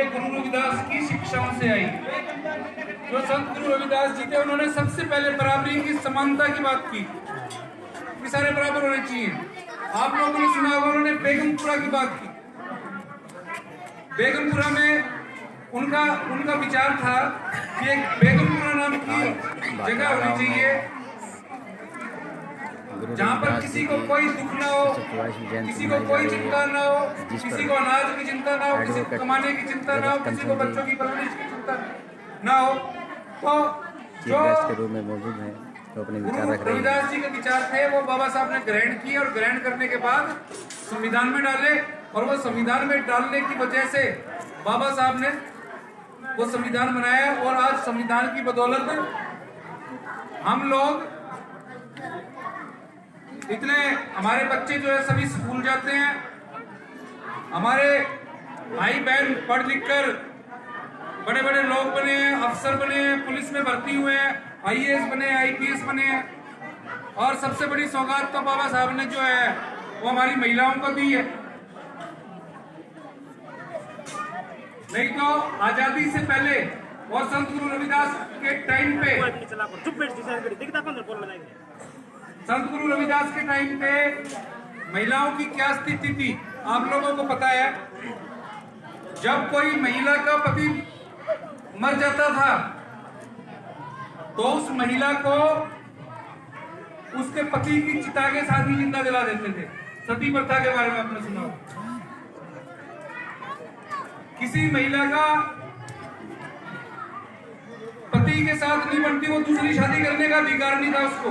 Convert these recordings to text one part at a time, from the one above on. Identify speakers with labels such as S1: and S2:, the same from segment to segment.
S1: ये गुरु रविदास की शिक्षाओं से आई। जो संत गुरु रविदास जी थे, उन्होंने सबसे पहले बराबरी की, समानता की बात की कि सारे बराबर होने चाहिए। आप लोगों ने सुना होगा, उन्होंने बेगमपुरा की बात की। बेगमपुरा में उनका विचार था कि एक बेगमपुरा नाम की जगह होनी चाहिए जहाँ पर किसी को कोई दुख ना हो, किसी को कोई चिंता ना हो, किसी को अनाज की चिंता ना हो, किसी को कमाने की चिंता ना हो, किसी को बच्चों की परवरिश की चिंता ना हो। तो जो
S2: के रूप में मौजूद हैं, तो अपने विचार रख रहे हैं।
S1: रविदास जी के विचार थे, वो बाबा साहब ने ग्रहण किए और ग्रहण करने के बाद संविधान में डाले। और वो संविधान में डालने की वजह से बाबा साहब ने वो संविधान बनाया। और आज संविधान की बदौलत हम लोग इतने, हमारे बच्चे जो है सभी स्कूल जाते हैं, हमारे भाई बहन पढ़ लिख कर बड़े बड़े लोग बने हैं, अफसर बने हैं, पुलिस में भर्ती हुए हैं, आईएएस बने, आईपीएस बने हैं। और सबसे बड़ी सौगात तो बाबा साहब ने जो है वो हमारी महिलाओं को दी है। नहीं तो आजादी से पहले और संत गुरु रविदास के टाइम पे, संत गुरु रविदास के टाइम पे महिलाओं की क्या स्थिति थी आप लोगों को पता है। जब कोई महिला का पति मर जाता था तो उस महिला को उसके पति की चिता के साथ ही जिंदा जला देते थे। सती प्रथा के बारे में आपने सुना होगा। किसी महिला का पति के साथ नहीं बनती, वो दूसरी शादी करने का अधिकार नहीं था उसको।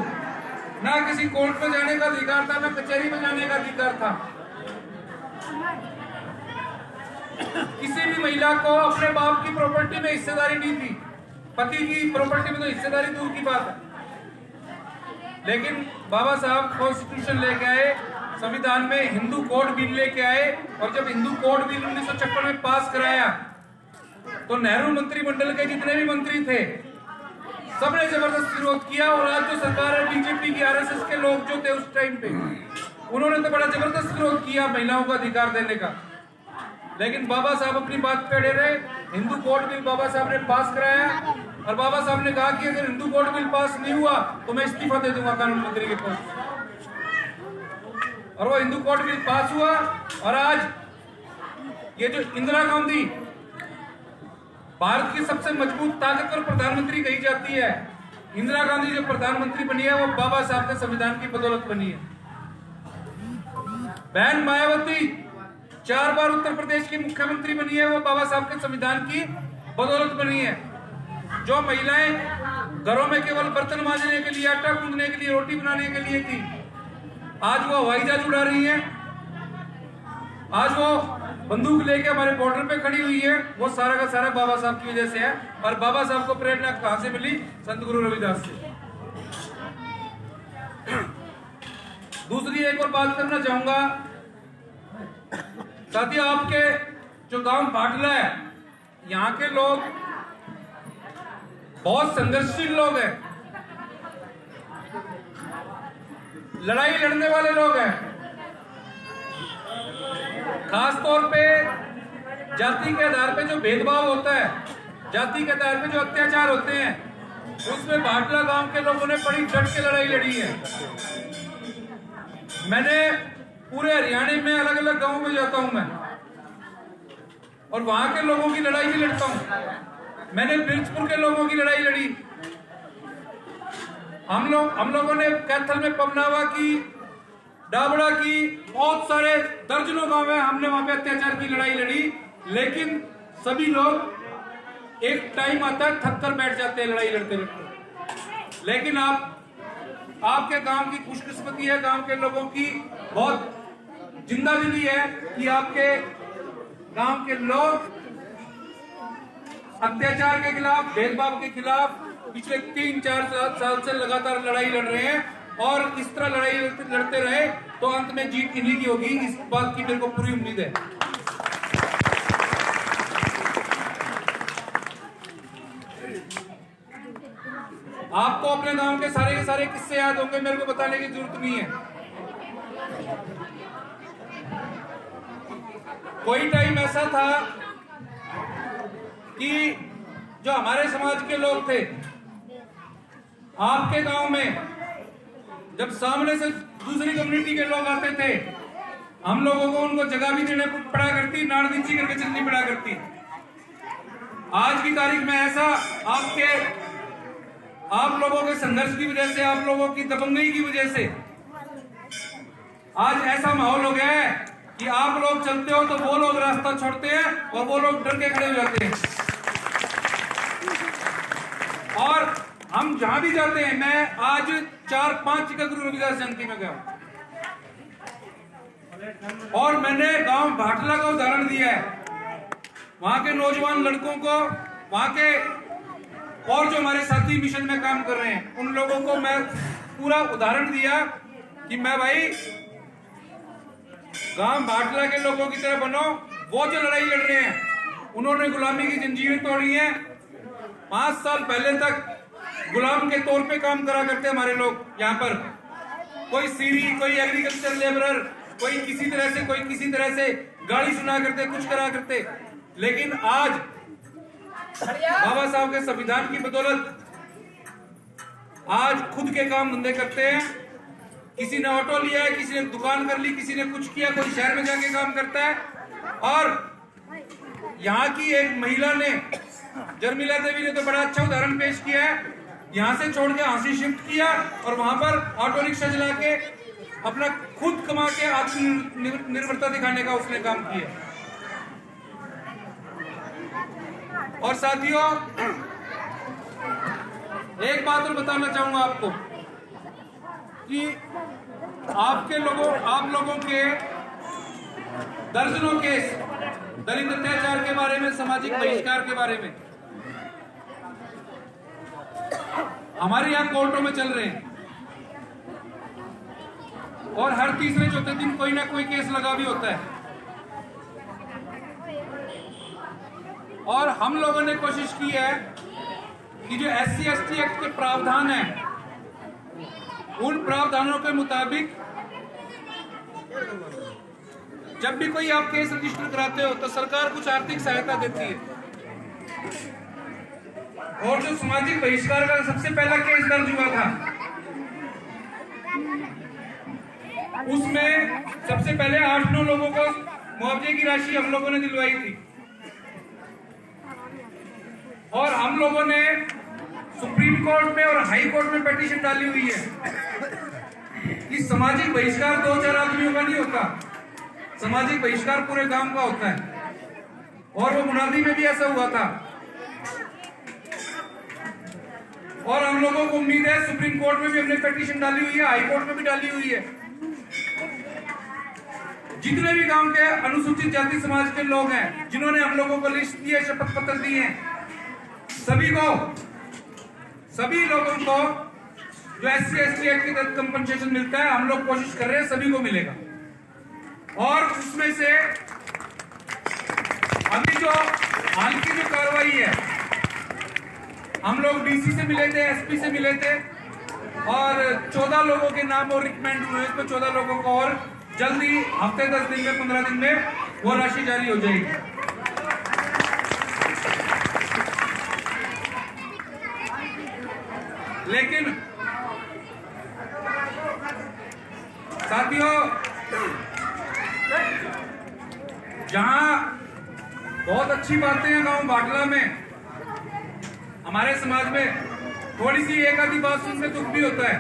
S1: ना किसी कोर्ट में जाने का अधिकार था, ना कचहरी में जाने का अधिकार था। किसी भी महिला को अपने बाप की प्रॉपर्टी में हिस्सेदारी नहीं थी। पति की प्रॉपर्टी में तो हिस्सेदारी दूर की बात है। लेकिन बाबा साहब कॉन्स्टिट्यूशन लेके आए, संविधान में हिंदू कोड बिल लेके आए। और जब हिंदू कोड बिल 1956 में पास कराया तो नेहरू मंत्रिमंडल के जितने भी मंत्री थे सबने जबरदस्त विरोध किया। और आज जो सरकार है बीजेपी की, आरएसएस के लोग जो थे उस टाइम पे, उन्होंने तो बड़ा जबरदस्त विरोध किया महिलाओं को अधिकार देने का। लेकिन बाबा साहब अपनी बात पे अड़े रहे। हिंदू कोड बिल बाबा साहब ने पास कराया और बाबा साहब ने कहा कि अगर हिंदू कोड बिल पास नहीं हुआ तो मैं इस्तीफा दे दूंगा कानून मंत्री के पोस्ट। और वो हिंदू कोड बिल पास हुआ। और आज ये जो इंदिरा गांधी भारत की सबसे मजबूत ताकतवर प्रधानमंत्री कही जाती है, इंदिरा गांधी जो प्रधानमंत्री बनी है वो बाबा साहब के संविधान की बदौलत बनी है। बहन मायावती 4 बार उत्तर प्रदेश की मुख्यमंत्री बनी है, वो बाबा साहब के संविधान की बदौलत बनी है। जो महिलाएं घरों में केवल बर्तन मांजने के लिए, आटा गूंदने के लिए, रोटी बनाने के लिए थी, आज वो हवाई जहाज उड़ा रही है। आज वो बंदूक लेके हमारे बॉर्डर पे खड़ी हुई है। वो सारा का सारा बाबा साहब की वजह से है। और बाबा साहब को प्रेरणा कहां से मिली? संत गुरु रविदास से। दूसरी एक और बात करना चाहूंगा साथियों, आपके जो गांव भाटला है, यहाँ के लोग बहुत संघर्षशील लोग हैं, लड़ाई लड़ने वाले लोग हैं। खास तौर पे जाति के आधार पे जो भेदभाव होता है, जाति के आधार पे जो अत्याचार होते हैं, उसमें भाटला गांव के लोगों ने बड़ी डट के लड़ाई लड़ी है। मैंने पूरे हरियाणा में अलग अलग गांवों में जाता हूं मैं, और वहां के लोगों की लड़ाई भी लड़ता हूं। मैंने बिरजपुर के लोगों की लड़ाई लड़ी। हम लोगों ने कैथल में पवनावा की, डाबड़ा की, बहुत सारे दर्जनों गांव है, हमने वहां पे अत्याचार की लड़ाई लड़ी। लेकिन सभी लोग एक टाइम आता है थक कर बैठ जाते हैं लड़ाई लड़ते लड़ते। लेकिन आपके गांव की खुशकिस्मती है, गांव के लोगों की बहुत जिंदा दिली है कि आपके गांव के लोग अत्याचार के खिलाफ, भेदभाव के खिलाफ पिछले 3-4 साल से लगातार लड़ाई लड़ रहे हैं। और इस तरह लड़ाई लड़ते रहे तो अंत में जीत इन्हीं की होगी, इस बात की मेरे को पूरी उम्मीद है। आपको अपने गांव के सारे किस्से याद होंगे, मेरे को बताने की जरूरत नहीं है। कोई टाइम ऐसा था कि जो हमारे समाज के लोग थे, आपके गांव में जब सामने से दूसरी कम्युनिटी के लोग आते थे, हम लोगों को उनको जगह भी देने पड़ा करती, नाड़ नीची करके चलनी पड़ा करती। आज की तारीख में ऐसा आप लोगों के संघर्ष की वजह से, आप लोगों की दबंगई की वजह से आज ऐसा माहौल हो गया है कि आप लोग चलते हो तो वो लोग रास्ता छोड़ते हैं और वो लोग डर के खड़े हो जाते हैं। और हम जहां भी जाते हैं, मैं आज 4-5 जगह गुरु रविदास जयंती में गया और मैंने गांव भाटला का उदाहरण दिया है। वहां के नौजवान लड़कों को, वहां के और जो हमारे साथी मिशन में काम कर रहे हैं, उन लोगों को मैं पूरा उदाहरण दिया कि मैं भाई गांव भाटला के लोगों की तरह बनो। वो जो लड़ाई लड़ रहे हैं, उन्होंने गुलामी की जंजीरें तोड़ी हैं। 5 साल पहले तक गुलाम के तौर पे काम करा करते हमारे लोग यहाँ पर। कोई सीरी, कोई एग्रीकल्चर लेबरर, कोई किसी तरह से गाड़ी सुना करते, कुछ करा करते। लेकिन आज बाबा साहब के संविधान की बदौलत आज खुद के काम धंधे करते हैं। किसी ने ऑटो लिया है, किसी ने दुकान कर ली, किसी ने कुछ किया, कोई शहर में जाके काम करता है। और यहाँ की एक महिला ने, जर्मिला देवी ने तो बड़ा अच्छा उदाहरण पेश किया है। यहाँ से छोड़ के हांसी शिफ्ट किया और वहां पर ऑटो रिक्शा चला के अपना खुद कमा के आत्मनिर्भरता दिखाने का उसने काम किया। और साथियों, एक बात और बताना चाहूंगा आपको कि आप लोगों के दर्जनों केस दलित अत्याचार के बारे में, सामाजिक बहिष्कार के बारे में हमारे यहाँ कोर्टों में चल रहे हैं और हर तीसरे चौथे दिन कोई ना कोई केस लगा भी होता है। और हम लोगों ने कोशिश की है कि जो SC/ST एक्ट के प्रावधान हैं, उन प्रावधानों के मुताबिक जब भी कोई आप केस रजिस्टर कराते हो तो सरकार कुछ आर्थिक सहायता देती है। और जो सामाजिक बहिष्कार का सबसे पहला केस दर्ज हुआ था, उसमें सबसे पहले 8-9 लोगों को मुआवजे की राशि हम लोगों ने दिलवाई थी। और हम लोगों ने सुप्रीम कोर्ट में और हाई कोर्ट में पिटीशन डाली हुई है कि सामाजिक बहिष्कार 2-4 आदमियों का नहीं होता, सामाजिक बहिष्कार पूरे गांव का होता है। और वो मुनादी में भी ऐसा हुआ था। और हम लोगों को उम्मीद है, सुप्रीम कोर्ट में भी हमने पिटीशन डाली हुई है, हाई कोर्ट में भी डाली हुई है। जितने भी गांव के अनुसूचित जाति समाज के लोग हैं, जिन्होंने हम लोगों को लिस्ट दी है, शपथ पत्र दिए हैं, सभी लोगों को जो SC/ST एक्ट के तहत कंपनसेशन मिलता है, हम लोग कोशिश कर रहे हैं सभी को मिलेगा। और उसमें से अभी जो हाल की जो कार्रवाई है, हम लोग DC से मिले थे, SP से मिले थे और 14 लोगों के नाम और रिकमेंड हुए। इसमें 14 लोगों को और जल्दी हफ्ते 10 दिन में, 15 दिन में वो राशि जारी हो जाएगी। लेकिन साथियों, जहां बहुत अच्छी बातें हैं गांव भाटला में, हमारे समाज में थोड़ी सी एक आधी बात सुनने दुख भी होता है।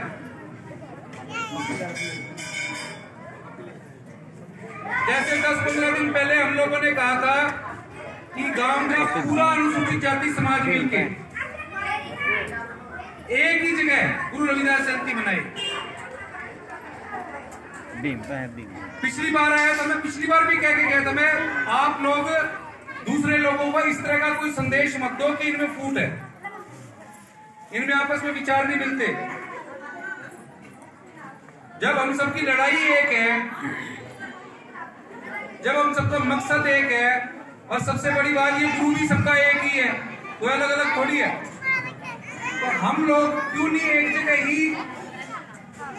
S1: जैसे 10-15 दिन पहले हम लोगों ने कहा था कि गांव का पूरा अनुसूचित जाति समाज मिलके एक ही जगह गुरु रविदास जयंती मनाई। पिछली बार आया था, मैं पिछली बार भी कह के गया था, मैं आप लोग दूसरे लोगों को इस तरह का कोई संदेश मत दो कि इनमें फूट है, इनमें आपस में विचार नहीं मिलते। जब हम सबकी लड़ाई एक है, जब हम सबका मकसद एक है, और सबसे बड़ी बात ये गुरु भी सबका एक ही है, कोई अलग अलग थोड़ी है, तो हम लोग क्यों नहीं एक जगह ही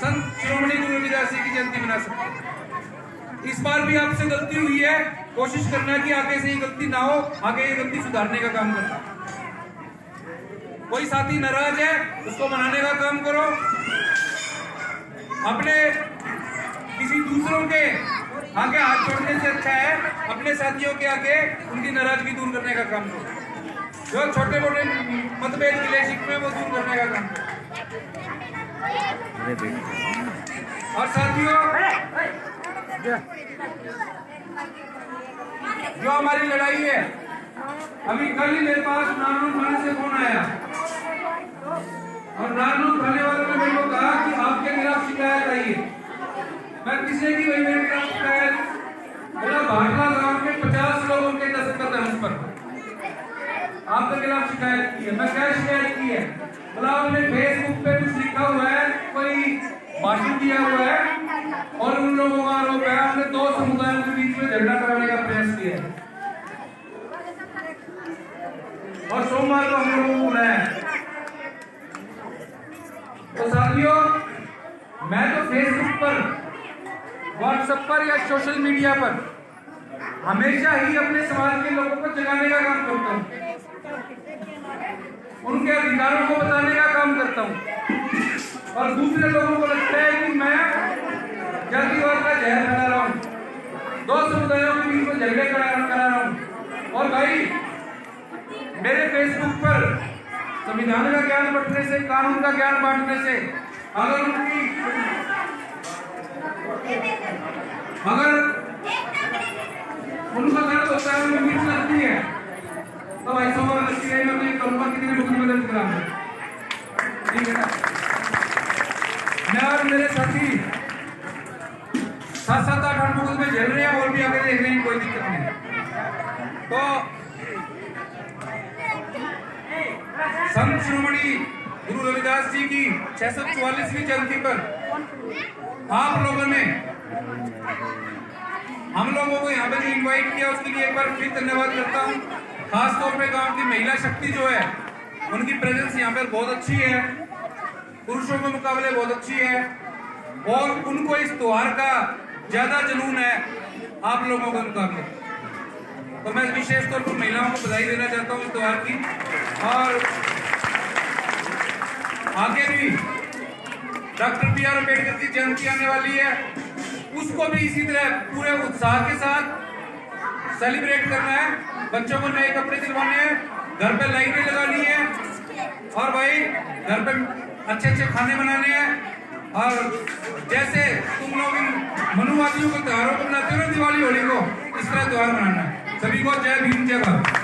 S1: संत श्रोमणी गुरु रविदास जी की जयंती मना सकते। इस बार भी आपसे गलती हुई है, कोशिश करना कि आगे से ये गलती ना हो, आगे ये गलती सुधारने का काम करना। कोई साथी नाराज है उसको मनाने का काम करो। अपने किसी दूसरों के आगे हाथ जोड़ने से अच्छा है अपने साथियों के आगे उनकी नाराजगी दूर करने का काम करो। जो छोटे मोटे मतभेद गिले शिकवे वो दूर करने का काम करो। और साथियों, जो हमारी लड़ाई है, अभी कल ही मेरे पास नारनूर थाने से फोन आया और नारनूर थाने वालों ने मेरे को कहा कि आपके खिलाफ शिकायत आई है। मैं किसी की वही मेरे खिलाफ शिकायत, बोला भाटला गांव के 50 लोगों के दस्तखत है उस पर, आपके खिलाफ शिकायत की है। मैं क्या शिकायत की है? बोला आपने फेसबुक पे कुछ लिखा हुआ है, कोई भाषण दिया हुआ है और उन लोगों का आरोप है आपने 2 समुदायों के बीच में झगड़ा कराने का प्रयास किया है और सोमवार को हम लोगों को बुलाया। तो साथियों, मैं तो फेसबुक पर, व्हाट्सएप पर या सोशल मीडिया पर हमेशा ही अपने समाज के लोगों को जगाने का काम करता हूँ, उनके अधिकारों को बताने का काम करता हूँ। और दूसरे लोगों को लगता है कि मैं जातिवाद का जहर फैला रहा हूँ, 2 समुदायों के बीच में झगड़े करा रहा हूँ। और भाई, मेरे फेसबुक पर संविधान का ज्ञान बांटने से, कानून का ज्ञान बांटने से अगर उनका दर्द होता है, उनकी मीट लगती है, तो भाई सवाल लगती है, मैं तो ये कहूँगा कितनी रुपये में दर्द करा, ठीक है ना? मैं और मेरे साथी 7-7 8 मुकदमे में झेल रहे हैं और भी आगे देख रहे हैं, कोई दिक्कत नहीं। तो संत शिरोमणि गुरु रविदास जी की 644वीं जयंती पर आप लोगों ने हम लोगों को यहाँ पे जो इनवाइट किया उसके लिए एक बार फिर धन्यवाद करता हूँ। खास तौर पे गांव की महिला शक्ति जो है उनकी प्रेजेंस यहाँ पर बहुत अच्छी है, पुरुषों के मुकाबले बहुत अच्छी है और उनको इस त्योहार का ज्यादा जुनून है आप लोगों के मुकाबले। तो मैं विशेष तौर पर महिलाओं को बधाई देना चाहता हूँ इस त्योहार की। और आगे भी डॉक्टर B.R. अम्बेडकर की जयंती आने वाली है, उसको भी इसी तरह पूरे उत्साह के साथ सेलिब्रेट करना है। बच्चों को नए कपड़े दिलवाने हैं, घर पे लाइटें लगानी है और भाई घर पे अच्छे अच्छे खाने बनाने हैं। और जैसे तुम लोग इन मनुवादियों के त्योहारों को मनाते हो ना, दिवाली होली को, इस तरह त्योहार मनाना है। सभी को जय भीम, जय भारत।